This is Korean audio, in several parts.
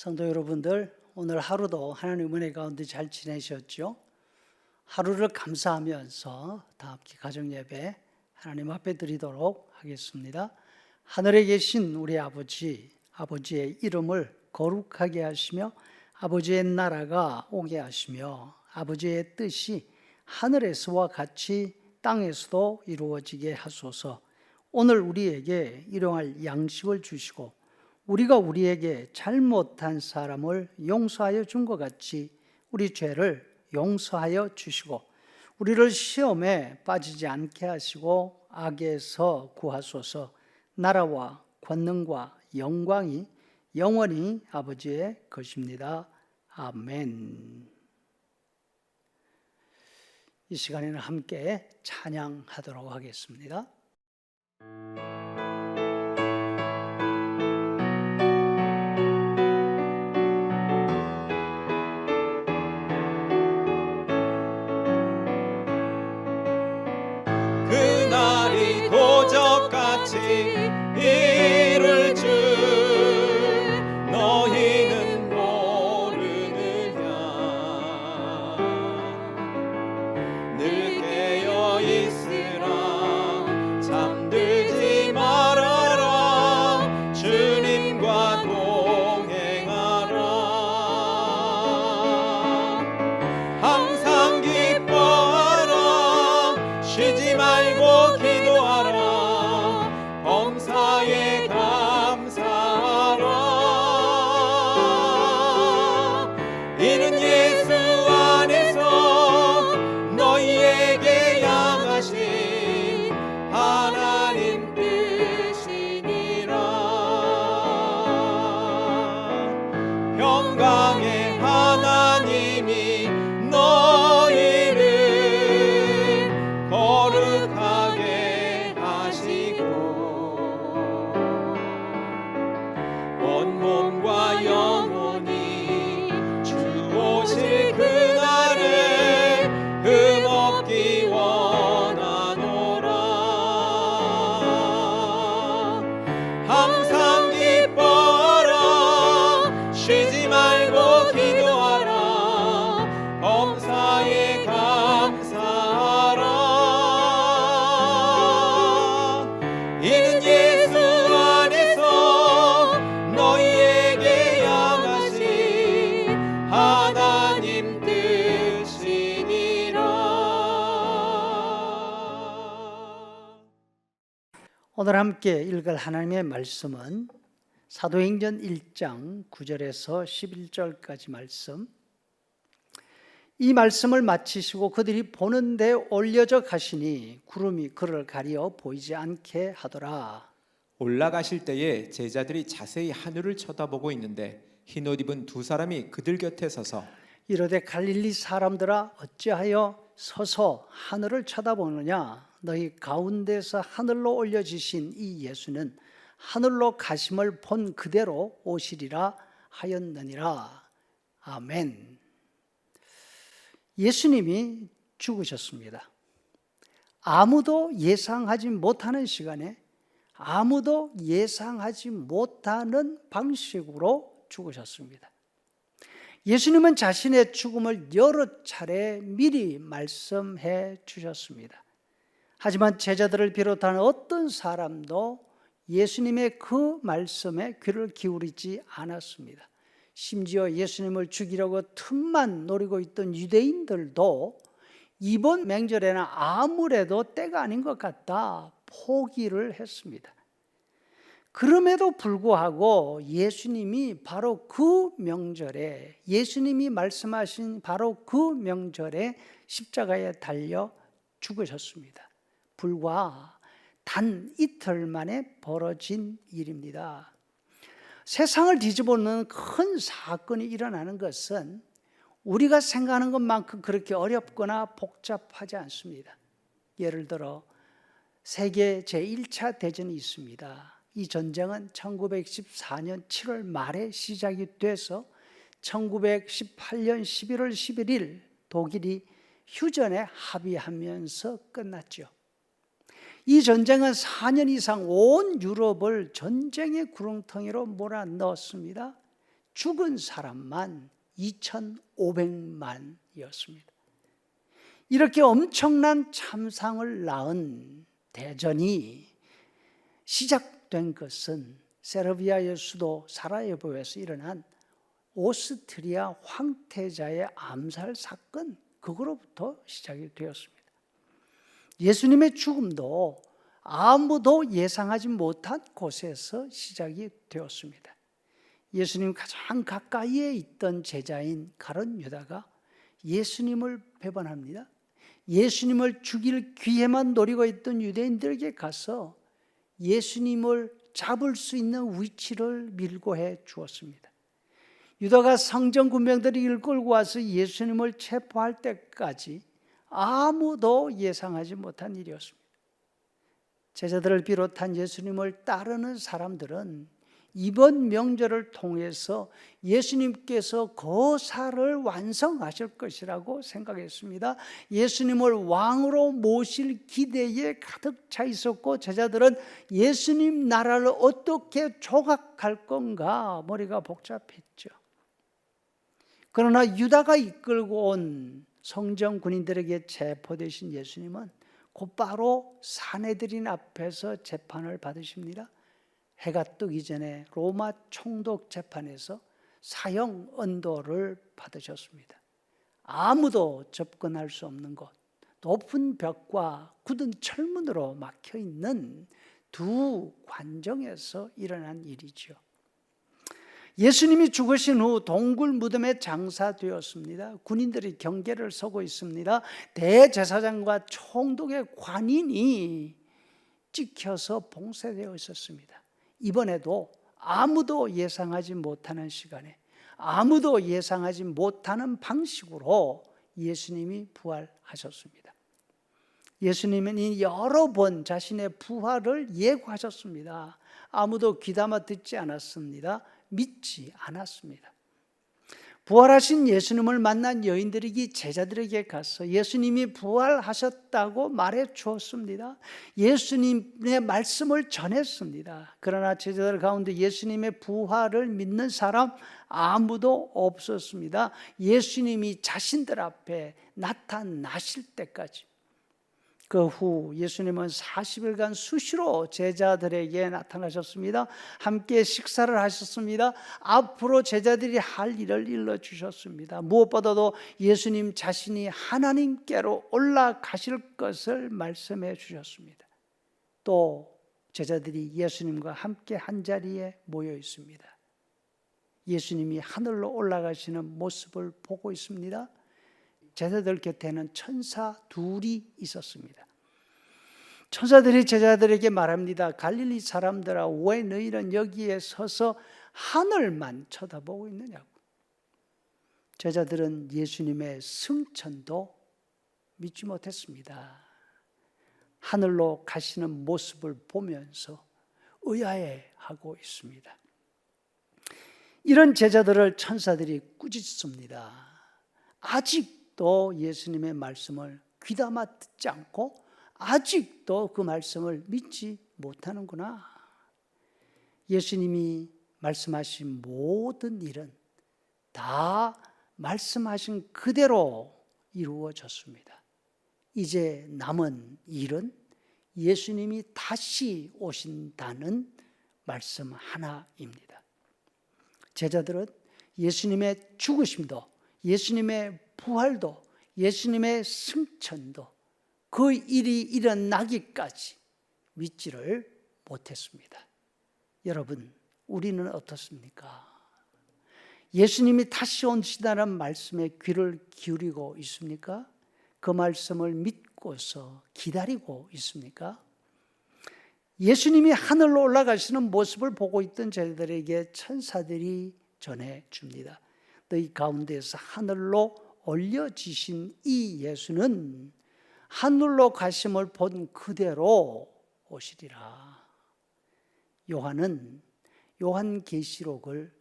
성도 여러분들, 오늘 하루도 하나님 은혜 가운데 잘 지내셨죠? 하루를 감사하면서 다 함께 가정 예배 하나님 앞에 드리도록 하겠습니다. 하늘에 계신 우리 아버지, 아버지의 이름을 거룩하게 하시며 아버지의 나라가 오게 하시며 아버지의 뜻이 하늘에서와 같이 땅에서도 이루어지게 하소서. 오늘 우리에게 일용할 양식을 주시고 우리가 우리에게 잘못한 사람을 용서하여 준 것 같이 우리 죄를 용서하여 주시고 우리를 시험에 빠지지 않게 하시고 악에서 구하소서. 나라와 권능과 영광이 영원히 아버지의 것입니다. 아멘. 이 시간에는 함께 찬양하도록 하겠습니다. 그날이 도적같이 이룰 줄 너희는 모르느냐. 늘 깨어 있으라 잠들지 말아라 주님과 동행하라. 항상 기뻐하라 쉬지 말고 기도하라 범사에 감사하라. 이는 예수 안에서 너희에게 향하신 하나님 뜻이니라. 평강의 하나님이 너희를 거룩하게 하시고 온몸과 영혼이 주 오실 그날에 흠없기 원하노라. 항상 기뻐하라 쉬지 말고 기도하라 범사에 감사하라. 이는 예수 안에서 너희에게 향하신 하나님 뜻이니라. 오늘 함께 읽을 하나님의 말씀은 사도행전 1장 9절에서 11절까지 말씀. 이 말씀을 마치시고 그들이 보는 데 올려져 가시니 구름이 그를 가리어 보이지 않게 하더라. 올라가실 때에 제자들이 자세히 하늘을 쳐다보고 있는데 흰옷 입은 두 사람이 그들 곁에 서서 이르되 갈릴리 사람들아 어찌하여 서서 하늘을 쳐다보느냐. 너희 가운데서 하늘로 올려지신 이 예수는 하늘로 가심을 본 그대로 오시리라 하였느니라. 아멘. 예수님이 죽으셨습니다. 아무도 예상하지 못하는 시간에 아무도 예상하지 못하는 방식으로 죽으셨습니다. 예수님은 자신의 죽음을 여러 차례 미리 말씀해 주셨습니다. 하지만 제자들을 비롯한 어떤 사람도 예수님의 그 말씀에 귀를 기울이지 않았습니다. 심지어 예수님을 죽이려고 틈만 노리고 있던 유대인들도 이번 명절에는 아무래도 때가 아닌 것 같다 포기를 했습니다. 그럼에도 불구하고 예수님이 바로 그 명절에 예수님이 말씀하신 바로 그 명절에 십자가에 달려 죽으셨습니다. 불과 단 이틀 만에 벌어진 일입니다. 세상을 뒤집어놓는 큰 사건이 일어나는 것은 우리가 생각하는 것만큼 그렇게 어렵거나 복잡하지 않습니다. 예를 들어 세계 제1차 대전이 있습니다. 이 전쟁은 1914년 7월 말에 시작이 돼서 1918년 11월 11일 독일이 휴전에 합의하면서 끝났죠. 이 전쟁은 4년 이상 온 유럽을 전쟁의 구렁텅이로 몰아넣었습니다. 죽은 사람만 2,500만이었습니다. 이렇게 엄청난 참상을 낳은 대전이 시작된 것은 세르비아의 수도 사라예보에서 일어난 오스트리아 황태자의 암살 사건, 그거로부터 시작이 되었습니다. 예수님의 죽음도 아무도 예상하지 못한 곳에서 시작이 되었습니다. 예수님 가장 가까이에 있던 제자인 가룟 유다가 예수님을 배반합니다. 예수님을 죽일 기회만 노리고 있던 유대인들에게 가서 예수님을 잡을 수 있는 위치를 밀고 해 주었습니다. 유다가 성전 군병들이 이끌고 와서 예수님을 체포할 때까지 아무도 예상하지 못한 일이었습니다. 제자들을 비롯한 예수님을 따르는 사람들은 이번 명절을 통해서 예수님께서 거사를 완성하실 것이라고 생각했습니다. 예수님을 왕으로 모실 기대에 가득 차 있었고, 제자들은 예수님 나라를 어떻게 조각할 건가 머리가 복잡했죠. 그러나 유다가 이끌고 온 성전 군인들에게 체포되신 예수님은 곧바로 산헤드린 앞에서 재판을 받으십니다. 해가 뜨기 전에 로마 총독 재판에서 사형 언도를 받으셨습니다. 아무도 접근할 수 없는 곳, 높은 벽과 굳은 철문으로 막혀 있는 두 관정에서 일어난 일이죠. 예수님이 죽으신 후 동굴 무덤에 장사되었습니다. 군인들이 경계를 서고 있습니다. 대제사장과 총독의 관인이 찍혀서 봉쇄되어 있었습니다. 이번에도 아무도 예상하지 못하는 시간에, 아무도 예상하지 못하는 방식으로 예수님이 부활하셨습니다. 예수님은 여러 번 자신의 부활을 예고하셨습니다. 아무도 귀담아 듣지 않았습니다. 믿지 않았습니다. 부활하신 예수님을 만난 여인들이 제자들에게 가서 예수님이 부활하셨다고 말해 주었습니다. 예수님의 말씀을 전했습니다. 그러나 제자들 가운데 예수님의 부활을 믿는 사람 아무도 없었습니다. 예수님이 자신들 앞에 나타나실 때까지. 그 후 예수님은 40일간 수시로 제자들에게 나타나셨습니다. 함께 식사를 하셨습니다. 앞으로 제자들이 할 일을 일러주셨습니다. 무엇보다도 예수님 자신이 하나님께로 올라가실 것을 말씀해 주셨습니다. 또 제자들이 예수님과 함께 한자리에 모여 있습니다. 예수님이 하늘로 올라가시는 모습을 보고 있습니다. 제자들 곁에는 천사 둘이 있었습니다. 천사들이 제자들에게 말합니다. 갈릴리 사람들아, 왜 너희는 여기에 서서 하늘만 쳐다보고 있느냐고. 제자들은 예수님의 승천도 믿지 못했습니다. 하늘로 가시는 모습을 보면서 의아해하고 있습니다. 이런 제자들을 천사들이 꾸짖습니다. 아직도 예수님의 말씀을 귀담아 듣지 않고 아직도 그 말씀을 믿지 못하는구나. 예수님이 말씀하신 모든 일은 다 말씀하신 그대로 이루어졌습니다. 이제 남은 일은 예수님이 다시 오신다는 말씀 하나입니다. 제자들은 예수님의 죽으심도, 예수님의 부활도, 예수님의 승천도 그 일이 일어나기까지 믿지를 못했습니다. 여러분, 우리는 어떻습니까? 예수님이 다시 오신다는 말씀에 귀를 기울이고 있습니까? 그 말씀을 믿고서 기다리고 있습니까? 예수님이 하늘로 올라가시는 모습을 보고 있던 제자들에게 천사들이 전해줍니다. 너희 가운데서 하늘로 올려지신 이 예수는 하늘로 가심을 본 그대로 오시리라. 요한은 요한계시록을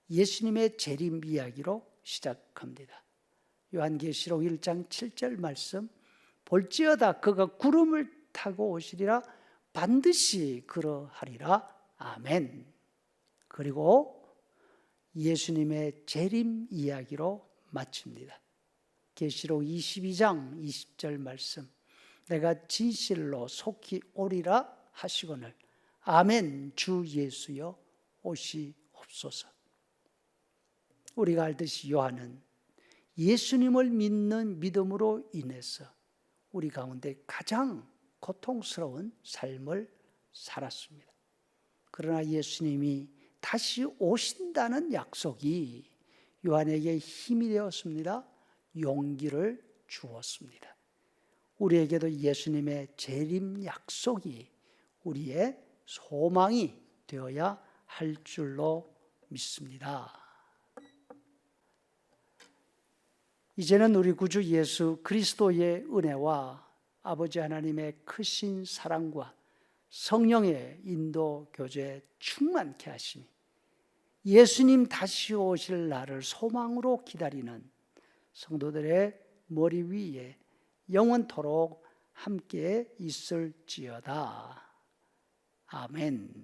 예수님의 재림 이야기로 시작합니다. 요한계시록 1장 7절 말씀, 볼지어다 그가 구름을 타고 오시리라, 반드시 그러하리라. 아멘. 그리고 예수님의 재림 이야기로 마칩니다. 계시록 22장 20절 말씀, 내가 진실로 속히 오리라 하시거늘 아멘 주 예수여 오시옵소서. 우리가 알듯이 요한은 예수님을 믿는 믿음으로 인해서 우리 가운데 가장 고통스러운 삶을 살았습니다. 그러나 예수님이 다시 오신다는 약속이 요한에게 힘이 되었습니다. 용기를 주었습니다. 우리에게도 예수님의 재림 약속이 우리의 소망이 되어야 할 줄로 믿습니다. 이제는 우리 구주 예수 그리스도의 은혜와 아버지 하나님의 크신 사랑과 성령의 인도 교제 충만케 하시니 예수님 다시 오실 날을 소망으로 기다리는 성도들의 머리 위에 영원토록 함께 있을지어다. 아멘.